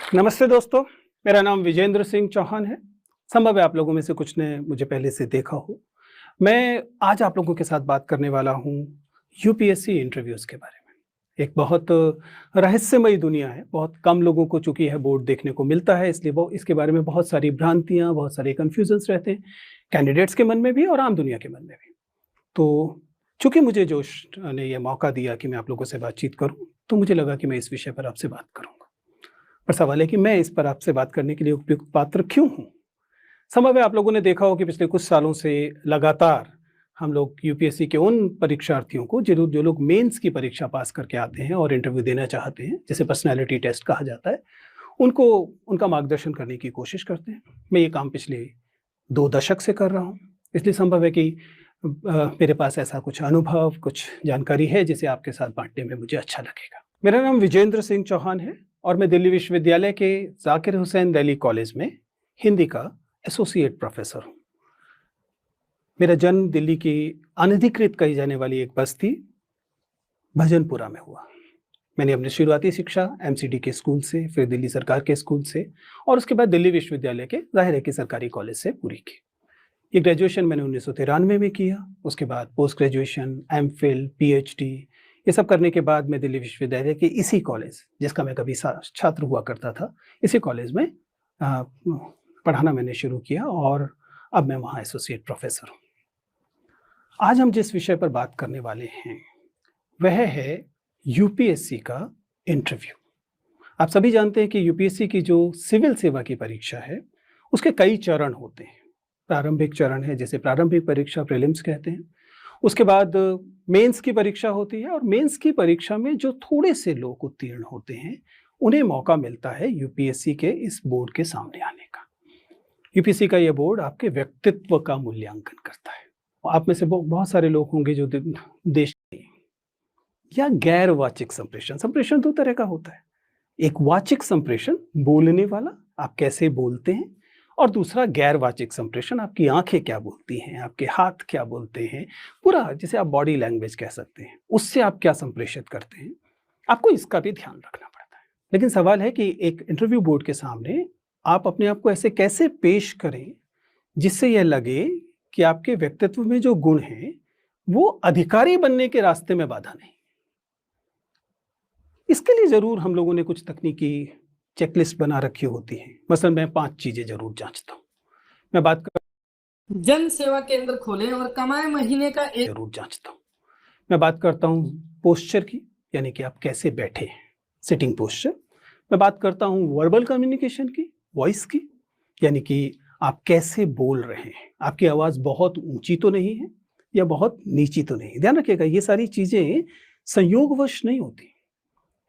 नमस्ते दोस्तों, मेरा नाम विजेंद्र सिंह चौहान है। संभव है आप लोगों में से कुछ ने मुझे पहले से देखा हो। मैं आज आप लोगों के साथ बात करने वाला हूँ यूपीएससी इंटरव्यूज़ के बारे में। एक बहुत रहस्यमयी दुनिया है, बहुत कम लोगों को चूँकि यह बोर्ड देखने को मिलता है, इसलिए वो इसके बारे में बहुत सारी भ्रांतियाँ, बहुत सारे कन्फ्यूज़न्स रहते हैं, कैंडिडेट्स के मन में भी और आम दुनिया के मन में भी। तो चूँकि मुझे जोश ने ये मौका दिया कि मैं आप लोगों से बातचीत करूँ, तो मुझे लगा कि मैं इस विषय पर आपसे बात करूँगा। पर सवाल है कि मैं इस पर आपसे बात करने के लिए उपयुक्त पात्र क्यों हूँ? संभव है आप लोगों ने देखा हो कि पिछले कुछ सालों से लगातार हम लोग यूपीएससी के उन परीक्षार्थियों को जो लोग मेंस की परीक्षा पास करके आते हैं और इंटरव्यू देना चाहते हैं, जिसे पर्सनैलिटी टेस्ट कहा जाता है, उनको उनका मार्गदर्शन करने की कोशिश करते हैं। मैं ये काम पिछले 2 दशक से कर रहा हूँ, इसलिए संभव है कि मेरे पास ऐसा कुछ अनुभव, कुछ जानकारी है जिसे आपके साथ बाँटने में मुझे अच्छा लगेगा। मेरा नाम विजेंद्र सिंह चौहान है और मैं दिल्ली विश्वविद्यालय के ज़ाकिर हुसैन दिल्ली कॉलेज में हिंदी का एसोसिएट प्रोफेसर हूँ। मेरा जन्म दिल्ली की अनधिकृत कही जाने वाली एक बस्ती भजनपुरा में हुआ। मैंने अपनी शुरुआती शिक्षा एमसीडी के स्कूल से, फिर दिल्ली सरकार के स्कूल से और उसके बाद दिल्ली विश्वविद्यालय के ज़ाहिर है कि सरकारी कॉलेज से पूरी की। ये ग्रेजुएशन मैंने 1993 में किया, उसके बाद पोस्ट ग्रेजुएशन, एमफिल, पीएचडी ये सब करने के बाद मैं दिल्ली विश्वविद्यालय के इसी कॉलेज, जिसका मैं कभी छात्र हुआ करता था, इसी कॉलेज में पढ़ाना मैंने शुरू किया और अब मैं वहाँ एसोसिएट प्रोफेसर हूँ। आज हम जिस विषय पर बात करने वाले हैं, वह है यूपीएससी का इंटरव्यू। आप सभी जानते हैं कि यूपीएससी की जो सिविल सेवा की परीक्षा है, उसके कई चरण होते हैं। प्रारंभिक चरण है जिसे प्रारंभिक परीक्षा प्रीलिम्स कहते हैं। उसके बाद मेंस की परीक्षा होती है और मेंस की परीक्षा में जो थोड़े से लोग उत्तीर्ण होते हैं, उन्हें मौका मिलता है यूपीएससी के इस बोर्ड के सामने आने का। यूपीएससी का यह बोर्ड आपके व्यक्तित्व का मूल्यांकन करता है। आप में से बहुत सारे लोग होंगे जो देश या गैर वाचिक संप्रेषण, संप्रेषण 2 तरह का होता है। एक वाचिक संप्रेषण, बोलने वाला, आप कैसे बोलते हैं, और दूसरा गैर वाचिक संप्रेषण, आपकी आंखें क्या बोलती हैं, आपके हाथ क्या बोलते हैं, पूरा जिसे आप बॉडी लैंग्वेज कह सकते हैं, उससे आप क्या संप्रेषित करते हैं, आपको इसका भी ध्यान रखना पड़ता है। लेकिन सवाल है कि एक इंटरव्यू बोर्ड के सामने आप अपने आप को ऐसे कैसे पेश करें जिससे यह लगे कि आपके व्यक्तित्व में जो गुण हैं वो अधिकारी बनने के रास्ते में बाधा नहीं। इसके लिए जरूर हम लोगों ने कुछ तकनीकी चेकलिस्ट बना रखी होती है। मसलन मैं 5 चीजें जरूर जांचता हूँ। मैं बात कर जन सेवा केंद्र खोलें और कमाए महीने का एक जरूर जांचता हूँ। मैं बात करता हूँ पोस्चर की, यानी कि आप कैसे बैठे हैं, सिटिंग पोस्चर। मैं बात करता हूँ वर्बल कम्युनिकेशन की, वॉइस की, यानी कि आप कैसे बोल रहे हैं, आपकी आवाज़ बहुत ऊंची तो नहीं है या बहुत नीची तो नहीं। ध्यान रखिएगा, ये सारी चीज़ें संयोगवश नहीं होती।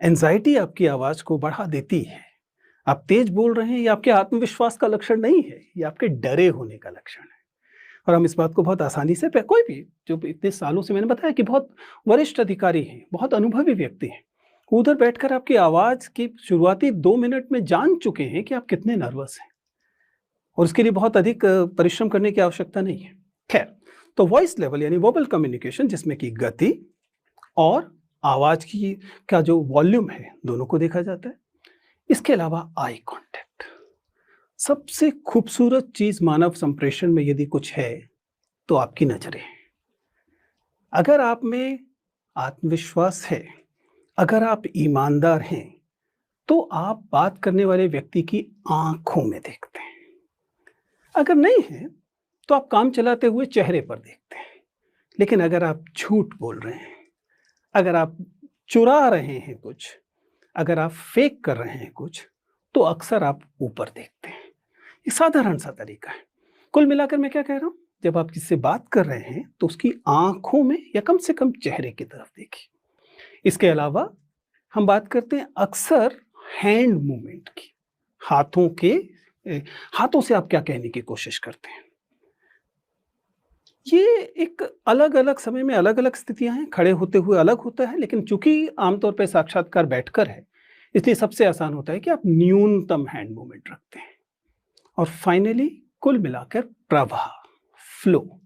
एंजाइटी आपकी आवाज़ को बढ़ा देती है। आप तेज बोल रहे हैं, ये आपके आत्मविश्वास का लक्षण नहीं है, ये आपके डरे होने का लक्षण है। और हम इस बात को बहुत आसानी से, कोई भी जो इतने सालों से, मैंने बताया कि बहुत वरिष्ठ अधिकारी हैं, बहुत अनुभवी व्यक्ति हैं, उधर बैठकर आपकी आवाज़ की शुरुआती 2 मिनट में जान चुके हैं कि आप कितने नर्वस हैं, और उसके लिए बहुत अधिक परिश्रम करने की आवश्यकता नहीं है। खैर, तो वॉइस लेवल यानी वर्बल कम्युनिकेशन, जिसमें कि गति और आवाज़ की का जो वॉल्यूम है, दोनों को देखा जाता है। इसके अलावा आई कांटेक्ट, सबसे खूबसूरत चीज मानव संप्रेषण में यदि कुछ है तो आपकी नजरें। अगर आप में आत्मविश्वास है, अगर आप ईमानदार हैं, तो आप बात करने वाले व्यक्ति की आंखों में देखते हैं। अगर नहीं है तो आप काम चलाते हुए चेहरे पर देखते हैं। लेकिन अगर आप झूठ बोल रहे हैं, अगर आप चुरा रहे हैं कुछ, अगर आप फेक कर रहे हैं कुछ, तो अक्सर आप ऊपर देखते हैं। एक साधारण सा तरीका है। कुल मिलाकर मैं क्या कह रहा हूं, जब आप किससे बात कर रहे हैं तो उसकी आंखों में या कम से कम चेहरे की तरफ देखिए। इसके अलावा हम बात करते हैं अक्सर हैंड मूवमेंट की, हाथों से आप क्या कहने की कोशिश करते हैं। ये एक अलग अलग समय में अलग अलग स्थितियां हैं, खड़े होते हुए अलग होता है, लेकिन चूंकि आमतौर पर साक्षात्कार बैठकर है, इसलिए सबसे आसान होता है कि आप न्यूनतम हैंड मूवमेंट रखते हैं। और फाइनली कुल मिलाकर प्रवाह, फ्लो,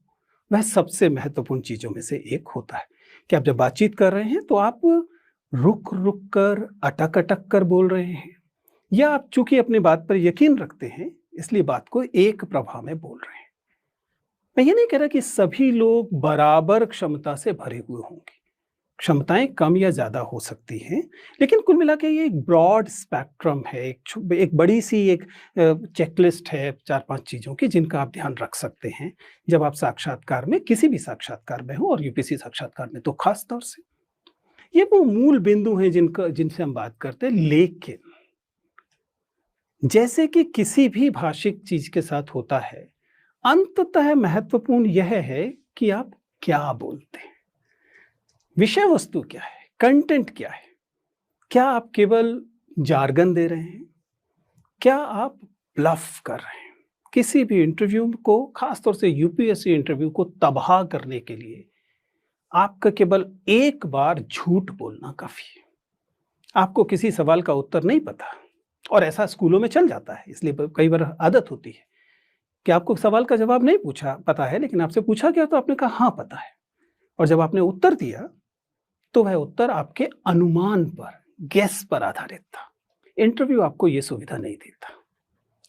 वह सबसे महत्वपूर्ण चीजों में से एक होता है कि आप जब बातचीत कर रहे हैं तो आप रुक रुक कर, अटक अटक कर बोल रहे हैं, या आप चूंकि अपनी बात पर यकीन रखते हैं इसलिए बात को एक प्रभाव में बोल रहे हैं। मैं ये नहीं कह रहा कि सभी लोग बराबर क्षमता से भरे हुए होंगे, क्षमताएं कम या ज्यादा हो सकती हैं, लेकिन कुल मिला के ये एक ब्रॉड स्पेक्ट्रम है, एक बड़ी सी एक चेकलिस्ट है 4-5 चीजों की जिनका आप ध्यान रख सकते हैं जब आप साक्षात्कार में, किसी भी साक्षात्कार में हो और यूपीएससी साक्षात्कार में तो खास तौर से। ये वो मूल बिंदु हैं जिनसे हम बात करते हैं। लेकिन जैसे कि किसी भी भाषिक चीज के साथ होता है, अंततः महत्वपूर्ण यह है कि आप क्या बोलते हैं, विषय वस्तु क्या है, कंटेंट क्या है। क्या आप केवल जार्गन दे रहे हैं, क्या आप ब्लफ कर रहे हैं। किसी भी इंटरव्यू को, खासतौर से यूपीएससी इंटरव्यू को तबाह करने के लिए आपका केवल एक बार झूठ बोलना काफी है। आपको किसी सवाल का उत्तर नहीं पता, और ऐसा स्कूलों में चल जाता है, इसलिए कई बार आदत होती है कि आपको सवाल का जवाब नहीं पूछा पता है, लेकिन आपसे पूछा गया तो आपने कहा हाँ पता है, और जब आपने उत्तर दिया तो वह उत्तर आपके अनुमान पर, गेस पर आधारित था। इंटरव्यू आपको यह सुविधा नहीं देता।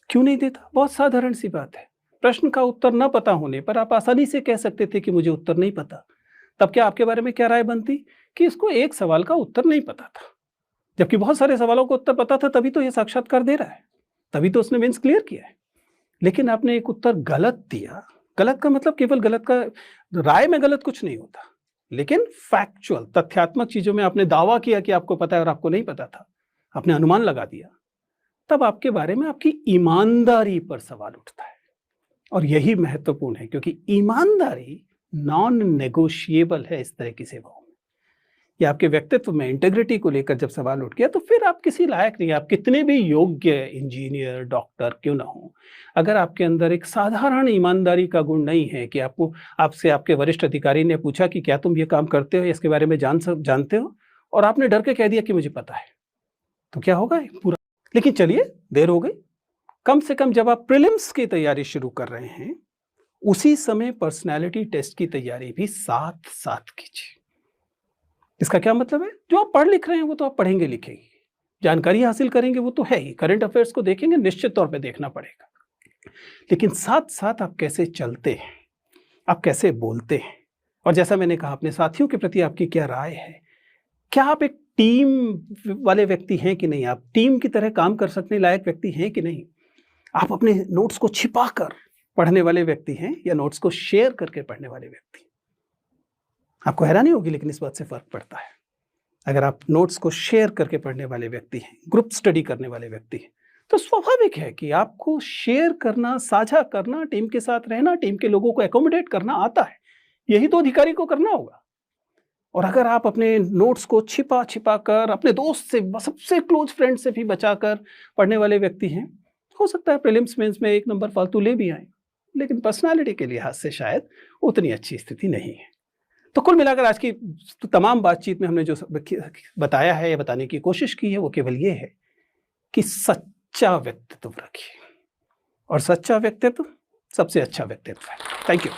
क्यों नहीं देता? बहुत साधारण सी बात है। प्रश्न का उत्तर न पता होने पर आप आसानी से कह सकते थे कि मुझे उत्तर नहीं पता। तब क्या आपके बारे में क्या राय बनती कि इसको एक सवाल का उत्तर नहीं पता था, जबकि बहुत सारे सवालों को उत्तर पता था, तभी तो यह साक्षात्कार दे रहा है, तभी तो उसने मेंस क्लियर किया है। लेकिन आपने एक उत्तर गलत दिया। गलत का मतलब केवल गलत का, राय में गलत कुछ नहीं होता, लेकिन फैक्चुअल, तथ्यात्मक चीजों में आपने दावा किया कि आपको पता है और आपको नहीं पता था, आपने अनुमान लगा दिया, तब आपके बारे में आपकी ईमानदारी पर सवाल उठता है। और यही महत्वपूर्ण है, क्योंकि ईमानदारी नॉन नेगोशिएबल है इस तरह की सेवाओं में। या आपके व्यक्तित्व में इंटेग्रिटी को लेकर जब सवाल उठ गया तो फिर आप किसी लायक नहीं। आप कितने भी योग्य इंजीनियर, डॉक्टर क्यों ना हो, अगर आपके अंदर एक साधारण ईमानदारी का गुण नहीं है कि आपसे आपके वरिष्ठ अधिकारी ने पूछा कि क्या तुम ये काम करते हो, इसके बारे में जानते हो, और आपने डर के कह दिया कि मुझे पता है, तो क्या होगा पूरा। लेकिन चलिए, देर हो गई। कम से कम जब आप प्रीलिम्स की तैयारी शुरू कर रहे हैं, उसी समय पर्सनैलिटी टेस्ट की तैयारी भी साथ साथ कीजिए। इसका क्या मतलब है? जो आप पढ़ लिख रहे हैं वो तो आप पढ़ेंगे लिखेंगे, जानकारी हासिल करेंगे वो तो है ही, करंट अफेयर्स को देखेंगे, निश्चित तौर पे देखना पड़ेगा, लेकिन साथ साथ आप कैसे चलते हैं, आप कैसे बोलते हैं, और जैसा मैंने कहा, अपने साथियों के प्रति आपकी क्या राय है, क्या आप एक टीम वाले व्यक्ति हैं कि नहीं, आप टीम की तरह काम कर सकने लायक व्यक्ति हैं कि नहीं, आप अपने नोट्स को छिपा कर पढ़ने वाले व्यक्ति हैं या नोट्स को शेयर करके पढ़ने वाले व्यक्ति। आपको हैरानी होगी, लेकिन इस बात से फर्क पड़ता है। अगर आप नोट्स को शेयर करके पढ़ने वाले व्यक्ति हैं, ग्रुप स्टडी करने वाले व्यक्ति हैं, तो स्वाभाविक है कि आपको शेयर करना, साझा करना, टीम के साथ रहना, टीम के लोगों को एकोमोडेट करना आता है। यही तो अधिकारी को करना होगा। और अगर आप अपने नोट्स को छिपा छिपा कर, अपने दोस्त से, सबसे क्लोज फ्रेंड से भी बचाकर पढ़ने वाले व्यक्ति हैं, हो सकता है प्रीलिम्स मेंस में 1 नंबर फालतू ले भी आए, लेकिन पर्सनालिटी के लिहाज से शायद उतनी अच्छी स्थिति नहीं है। तो कुल मिलाकर आज की तमाम बातचीत में हमने जो बताया है या बताने की कोशिश की है, वो केवल ये है कि सच्चा व्यक्तित्व रखिए, और सच्चा व्यक्तित्व सबसे अच्छा व्यक्तित्व है। Thank you.